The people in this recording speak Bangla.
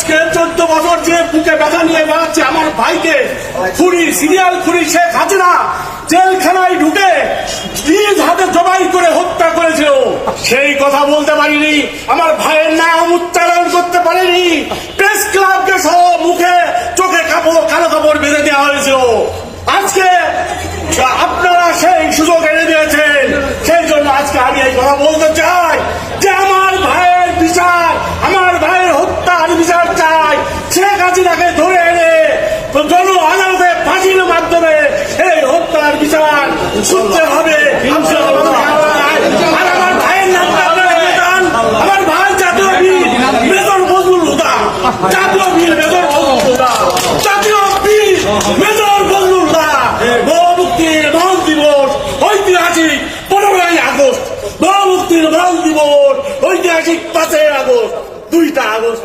আজকে 14 বছর যে বুকে ব্যথা নিয়ে বেড়াচ্ছে আমার ভাইকে খুনি, সিরিয়াল খুনি শেখ হাসিনা জেলখানায় ঢুকে নিজ হাতে জবাই করে হত্যা করেছিল, সেই কথা বলতে পারিনি, আমার ভাইয়ের নাম উচ্চারণ করতে পারিনি। প্রেস ক্লাবকে সহ মুখে চোখে কালো কাপড় বেঁধে দেওয়া হয়েছিল। আজকে আপনারা সেই সুযোগ এনে দিয়েছেন, সেই জন্য আজকে আমি এই কথা বলতে চাই যে আমার ভাইয়ের বিচার, আমার ভাইয়ের হত্যার বিচার চাই। শেখ হাসিনাকে ধরে এনে জন আদালতে ফাঁসির মাধ্যমে এই হত্যার বিচার শুনতে হবে। আর আমার ভাইয়ের নামটা আপনারা জানান, আমার ভাই জাতীয় বীর মেজর ফজলুল হুদা, জাতীয় বীর মেজর ফজলুল হুদা, জাতীয় বীর মেজর ফজলুল হুদা। মুক্তির মহান দিবস ঐতিহাসিক 15ই আগস্ট, মুক্তির মহান দিবস ঐতিহাসিক 5ই আগস্ট, 2টা আগস্ট।